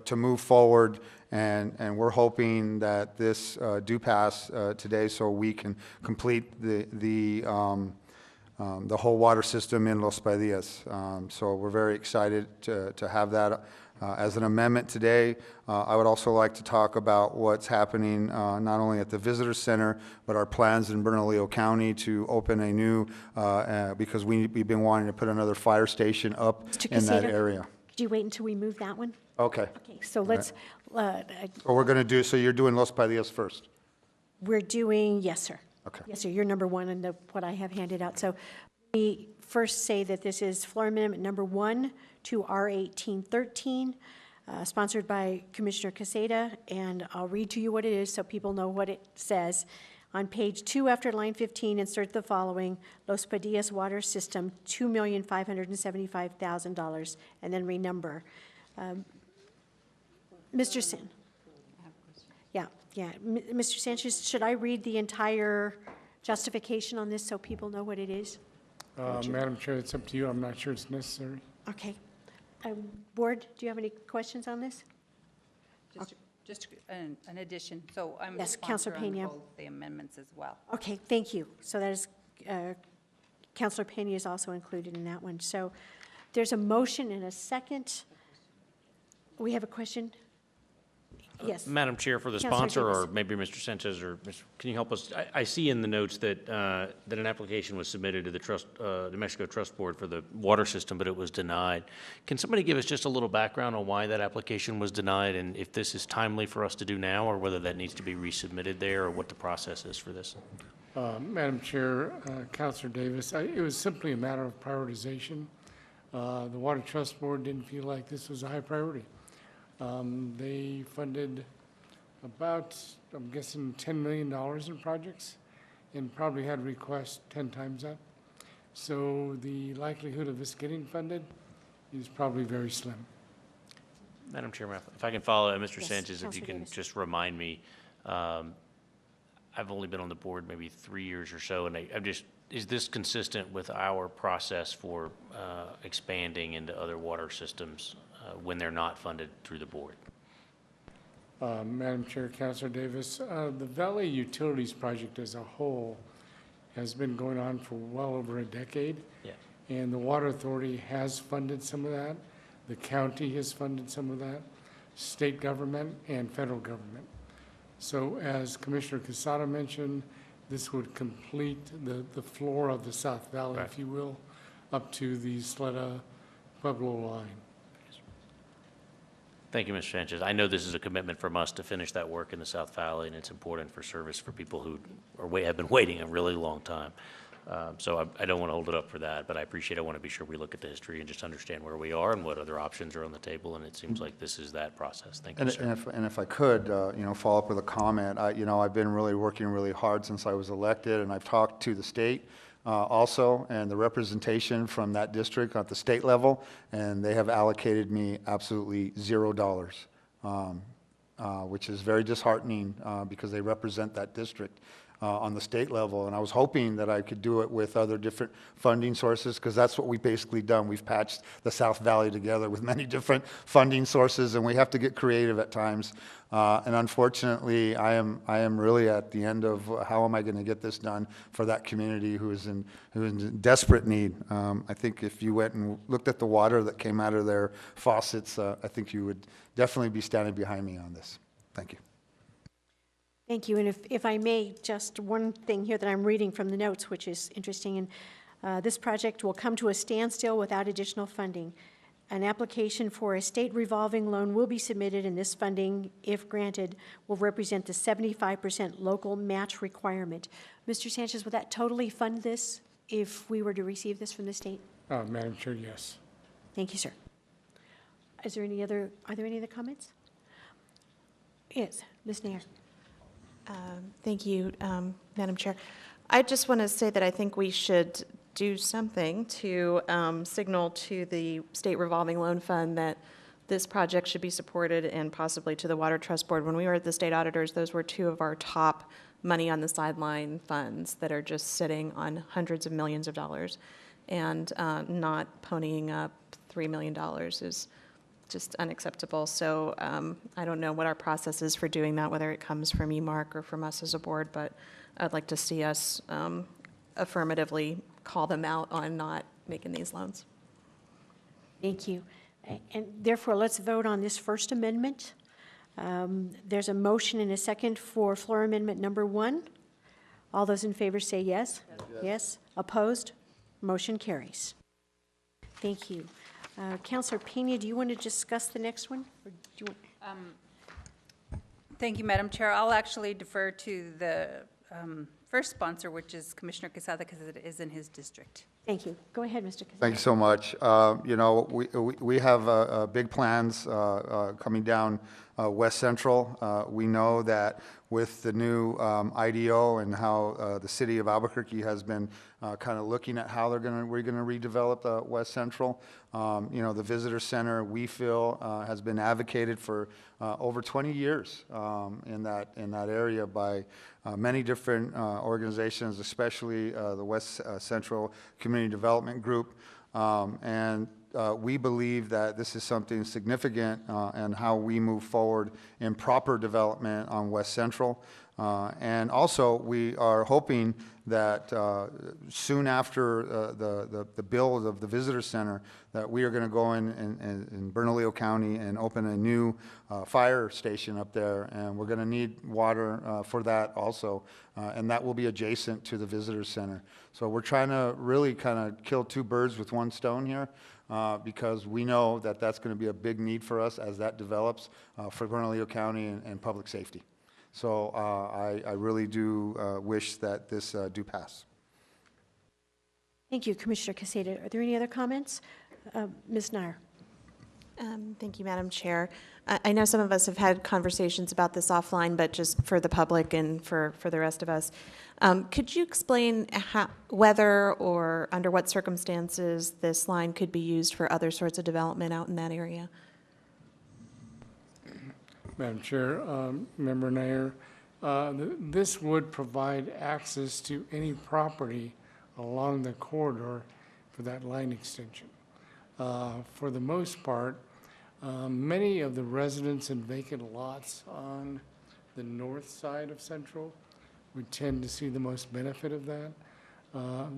to move forward. And we're hoping that this do pass today, so we can complete the whole water system in Los Padillas. So we're very excited to have that as an amendment today. I would also like to talk about what's happening not only at the Visitor Center, but our plans in Bernalillo County to open a new, because we've been wanting to put another fire station up in that area. Could you wait until we move that one? Okay. Okay, so let's, So we're going to do, so you're doing Los Padillas first? we're doing, yes, sir. Okay. Yes, sir, you're number 1 in what I have handed out. So let me first say that this is floor amendment number 1 to R 1813, sponsored by Commissioner Quesada, and I'll read to you what it is so people know what it says. On page 2, after line 15, insert the following: Los Padillas Water System, $2,575,000, and then renumber. Mr. Sin. Yeah. Mr. Sanchez, should I read the entire justification on this so people know what it is? Madam Chair, it's up to you. I'm not sure it's necessary. Okay. Board, do you have any questions on this? Just an addition. So I'm a Yes, Councilor sponsor on Peña. both the amendments as well. Okay, thank you. So that is, Councilor Peña is also included in that one. So there's a motion and a second. We have a question? Yes. Madam Chair, for the Councilor sponsor, Davis. or maybe Mr. Sanchez, or can you help us? I see in the notes that, that an application was submitted to the New Mexico Trust Board for the water system, but it was denied. Can somebody give us just a little background on why that application was denied, and if this is timely for us to do now, or whether that needs to be resubmitted there, or what the process is for this? Madam Chair, Councilor Davis, it was simply a matter of prioritization. The Water Trust Board didn't feel like this was a high priority. They funded about, I'm guessing, $10 million in projects and probably had requests 10 times that. So the likelihood of this getting funded is probably very slim. Madam Chairman, if I can follow, Mr. Yes, Sanchez, if you Councilor can Davis. just remind me, I've only been on the board maybe 3 years or so, and I'm just, is this consistent with our process for expanding into other water systems when they're not funded through the board? Madam Chair, Councilor Davis, the Valley Utilities Project as a whole has been going on for well over a decade. Yeah. And the Water Authority has funded some of that. The county has funded some of that, state government and federal government. So as Commissioner Quesada mentioned, this would complete the floor of the South Valley, Right. if you will, up to the Sleta Pueblo line. Thank you, Mr. Sanchez. I know this is a commitment from us to finish that work in the South Valley, and it's important for service for people who have been waiting a really long time. So I don't want to hold it up for that, but I appreciate, I want to be sure we look at the history and just understand where we are and what other options are on the table, and it seems like this is that process. Thank you, sir. And if I could, follow up with a comment, I've been really working really hard since I was elected, and I've talked to the state also, and the representation from that district at the state level, and they have allocated me absolutely $0, which is very disheartening because they represent that district on the state level. And I was hoping that I could do it with other different funding sources, because that's what we've basically done. We've patched the South Valley together with many different funding sources, and we have to get creative at times. And unfortunately, I am really at the end of how am I going to get this done for that community who is in desperate need. I think if you went and looked at the water that came out of their faucets, I think you would definitely be standing behind me on this. Thank you. Thank you, and if I may, just one thing here that I'm reading from the notes, which is interesting, and this project will come to a standstill without additional funding. An application for a state revolving loan will be submitted, and this funding, if granted, will represent the 75% local match requirement. Mr. Sanchez, will that totally fund this if we were to receive this from the state? Madam Chair, yes. Thank you, sir. Are there any other comments? Yes, Ms. Nair. Thank you, Madam Chair. I just want to say that I think we should do something to signal to the State Revolving Loan Fund that this project should be supported, and possibly to the Water Trust Board. When we were at the state auditors, those were two of our top money on the sideline funds that are just sitting on hundreds of millions of dollars, and not ponying up $3 million is just unacceptable. So I don't know what our process is for doing that, whether it comes from EMARC or from us as a board, but I'd like to see us affirmatively call them out on not making these loans. Thank you. And therefore, let's vote on this first amendment. There's a motion and a second for floor amendment number 1. All those in favor say yes. Yes. Opposed? Motion carries. Thank you. Councilor Pena, do you want to discuss the next one? Or do you want... Thank you, Madam Chair. I'll actually defer to the first sponsor, which is Commissioner Quesada, because it is in his district. Thank you. Go ahead, Mr. Quesada. Thank you so much. We have big plans coming down West Central. We know that with the new IDO and how the city of Albuquerque has been kind of looking at how we're going to redevelop West Central. The visitor center, we feel, has been advocated for over 20 years in that area by many different organizations, especially the West Central Community Development Group. We believe that this is something significant in how we move forward in proper development on West Central. And also, we are hoping that soon after the build of the visitor center, that we are going to go in Bernalillo County and open a new fire station up there, and we're going to need water for that also, and that will be adjacent to the visitor center. So we're trying to really kind of kill two birds with one stone here, because we know that that's going to be a big need for us as that develops for Bernalillo County and public safety. So I really do wish that this do pass. Thank you, Commissioner Casada. Are there any other comments? Ms. Nair. Thank you, Madam Chair. I know some of us have had conversations about this offline, but just for the public and for the rest of us, could you explain whether or under what circumstances this line could be used for other sorts of development out in that area? Madam Chair, Member Nair, this would provide access to any property along the corridor for that line extension. For the most part, many of the residents and vacant lots on the north side of Central would tend to see the most benefit of that.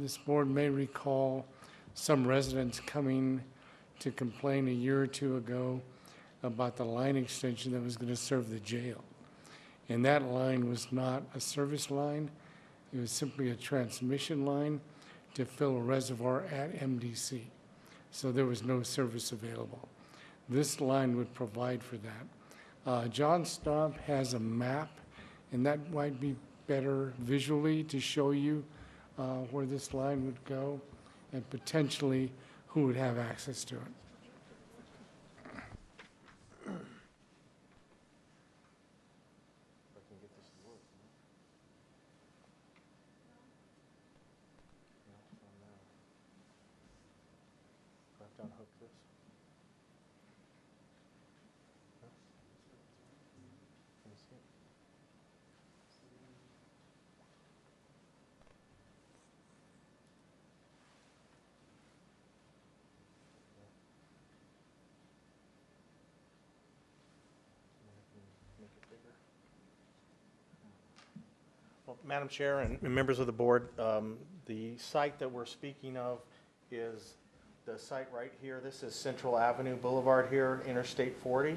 This board may recall some residents coming to complain a year or two ago about the line extension that was going to serve the jail. And that line was not a service line. It was simply a transmission line to fill a reservoir at MDC. So there was no service available. This line would provide for that. John Stomp has a map, and that might be better visually to show you where this line would go and potentially who would have access to it. Well, Madam Chair and members of the board, the site that we're speaking of is the site right here. This is Central Avenue Boulevard here, Interstate 40.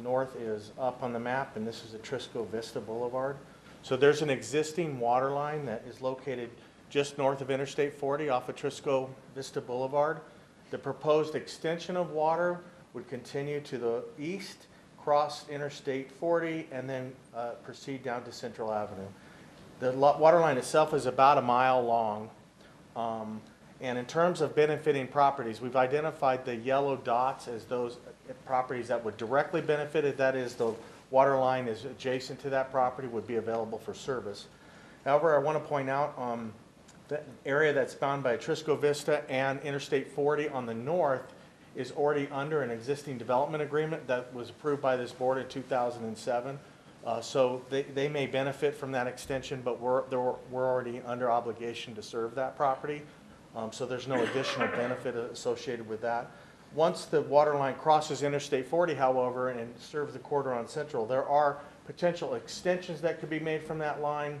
North is up on the map, and this is Atrisco Vista Boulevard. So there's an existing water line that is located just north of Interstate 40 off Atrisco Vista Boulevard. The proposed extension of water would continue to the east, cross Interstate 40, and then proceed down to Central Avenue. The water line itself is about a mile long. And in terms of benefiting properties, we've identified the yellow dots as those properties that would directly benefit it. That is, the water line is adjacent to that property, would be available for service. However, I want to point out the area that's bound by Atrisco Vista and Interstate 40 on the north is already under an existing development agreement that was approved by this board in 2007. So they may benefit from that extension, but we're already under obligation to serve that property. So there's no additional benefit associated with that. Once the water line crosses Interstate 40, however, and serves the corridor on Central, there are potential extensions that could be made from that line.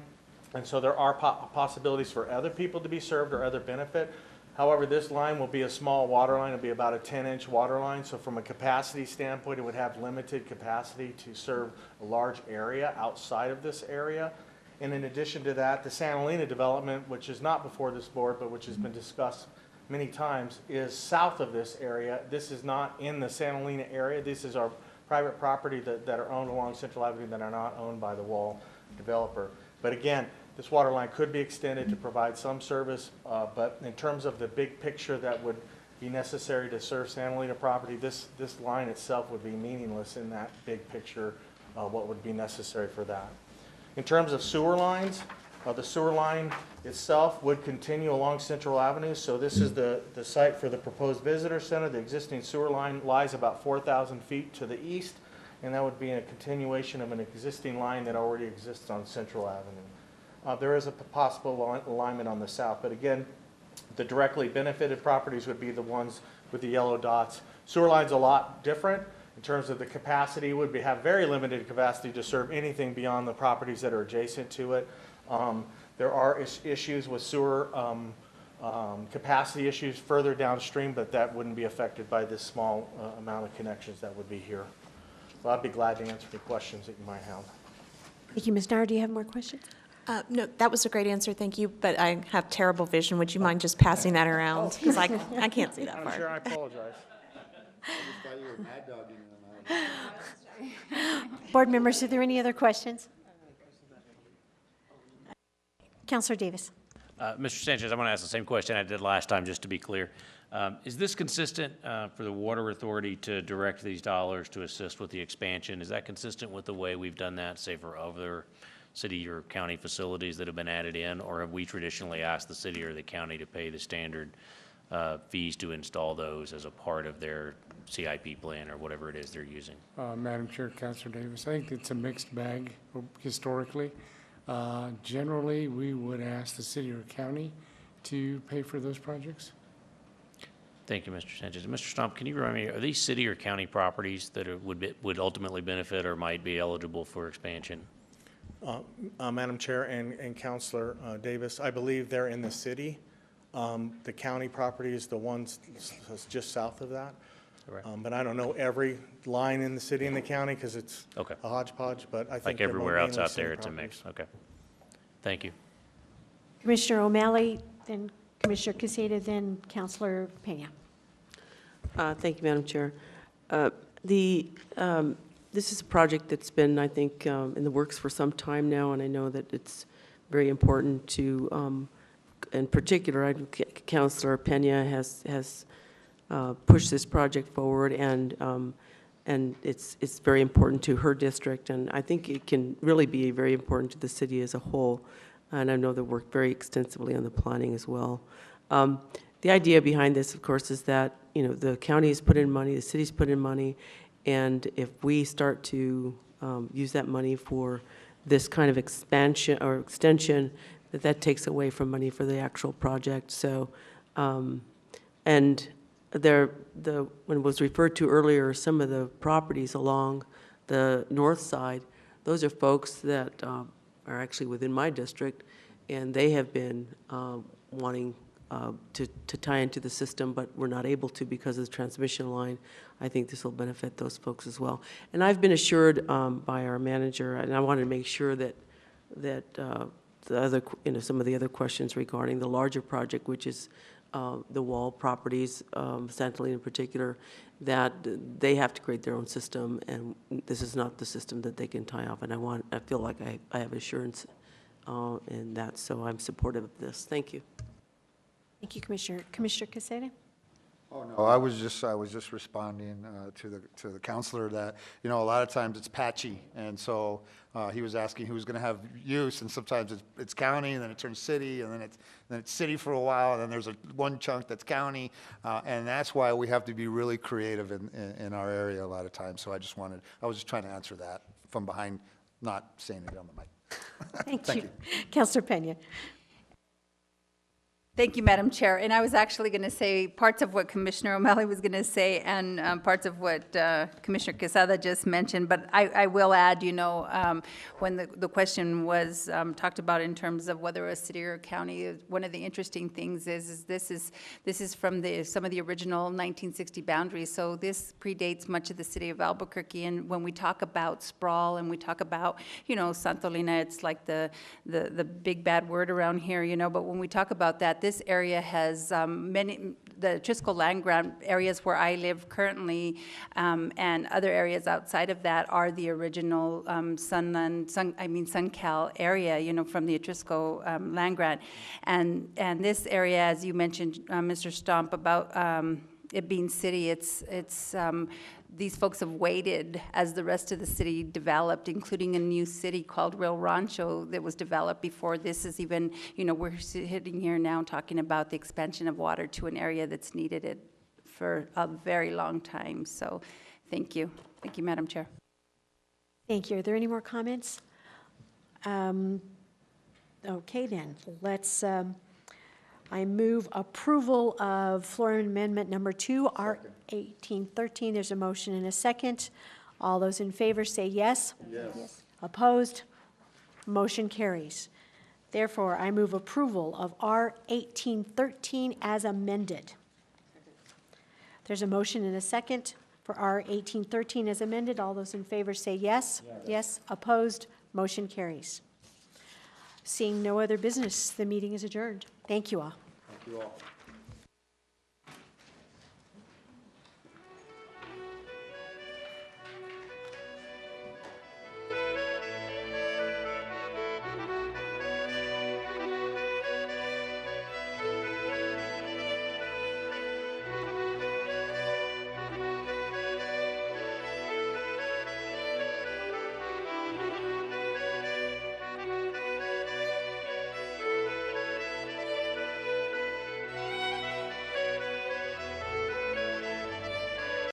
And so there are possibilities for other people to be served or other benefit. However, this line will be a small water line. It'll be about a 10-inch water line. So from a capacity standpoint, it would have limited capacity to serve a large area outside of this area. And in addition to that, the Santa Elena development, which is not before this board, but which has been discussed many times, is south of this area. This is not in the Santa Elena area. This is our private property that are owned along Central Avenue that are not owned by the Wall developer. But again, this water line could be extended to provide some service, but in terms of the big picture that would be necessary to serve Santa Elena property, this line itself would be meaningless in that big picture, what would be necessary for that. In terms of sewer lines, the sewer line itself would continue along Central Avenue. So this is the site for the proposed visitor center. The existing sewer line lies about 4,000 feet to the east, and that would be a continuation of an existing line that already exists on Central Avenue. There is a possible alignment on the south, but again, the directly benefited properties would be the ones with the yellow dots. Sewer line's a lot different. In terms of the capacity, would have very limited capacity to serve anything beyond the properties that are adjacent to it. There are issues with sewer capacity issues further downstream, but that wouldn't be affected by this small amount of connections that would be here. So I'd be glad to answer any questions that you might have. Thank you, Ms. Nair. Do you have more questions? No, that was a great answer, thank you, but I have terrible vision. Would you mind just passing that around? Because I can't see that I'm far. sure, I apologize. Board members, are there any other questions? Councilor Davis. Mr. Sanchez, I'm going to ask the same question I did last time, just to be clear. Is this consistent for the Water Authority to direct these dollars to assist with the expansion? Is that consistent with the way we've done that, say, for other city or county facilities that have been added in? Or have we traditionally asked the city or the county to pay the standard fees to install those as a part of their CIP plan or whatever it is they're using? Madam Chair, Councilor Davis, I think it's a mixed bag historically. Generally, we would ask the city or county to pay for those projects. Thank you, Mr. Sanchez. Mr. Stump, can you remind me, are these city or county properties that would ultimately benefit or might be eligible for expansion? Madam Chair and Councilor Davis, I believe they're in the city. The county property is the ones just south of that. But I don't know every line in the city and the county because it's a hodgepodge, but I think like everywhere else out there, it's a mix. Okay. Thank you. Commissioner O'Malley, then Commissioner Casada, then Councilor Pena. Thank you, Madam Chair. This is a project that's been, I think, in the works for some time now, and I know that it's very important to, in particular, Councilor Pena has pushed this project forward, and it's very important to her district, and I think it can really be very important to the city as a whole. And I know they work very extensively on the planning as well. The idea behind this, of course, is that the county has put in money, the city's put in money, and if we start to use that money for this kind of expansion or extension, that takes away from money for the actual project. So, and when it was referred to earlier, some of the properties along the north side, those are folks that are actually within my district, and they have been wanting to tie into the system, but we're not able to because of the transmission line. I think this will benefit those folks as well. And I've been assured by our manager, and I wanted to make sure that the other, some of the other questions regarding the larger project, which is the wall properties, Santolene in particular, that they have to create their own system, and this is not the system that they can tie off. And I feel like I have assurance in that, so I'm supportive of this. Thank you. Thank you, Commissioner. Commissioner Casada? Oh, no, I was just responding to the counselor that, a lot of times it's patchy, and so he was asking who's going to have use, and sometimes it's county, and then it turns city, and then it's city for a while, and then there's one chunk that's county, and that's why we have to be really creative in our area a lot of times. So I was just trying to answer that from behind, not saying it on the mic. Thank you. Councilor Pena. Thank you, Madam Chair. And I was actually going to say parts of what Commissioner O'Malley was going to say and parts of what Commissioner Quesada just mentioned. But I will add, when the question was talked about in terms of whether a city or a county, one of the interesting things is this is from some of the original 1960 boundaries. So this predates much of the city of Albuquerque. And when we talk about sprawl and we talk about, Santolina, it's like the big bad word around here, But when we talk about that, this area has the Trisco land grant areas where I live currently, and other areas outside of that are the original SunCal area, from the Trisco land grant. And this area, as you mentioned, Mr. Stomp, about it being city, it's these folks have waited as the rest of the city developed, including a new city called Rio Rancho that was developed before this is even, we're sitting here now talking about the expansion of water to an area that's needed it for a very long time. So thank you. Thank you, Madam Chair. Thank you. Are there any more comments? Okay, then. Let's, I move approval of floor amendment number 2, 1813. There's a motion and a second. All those in favor say yes. Yes. Opposed? Motion carries. Therefore, I move approval of R 1813 as amended. There's a motion and a second for R 1813 as amended. All those in favor say yes. Yes. Opposed? Motion carries. Seeing no other business, the meeting is adjourned. Thank you all. Thank you all.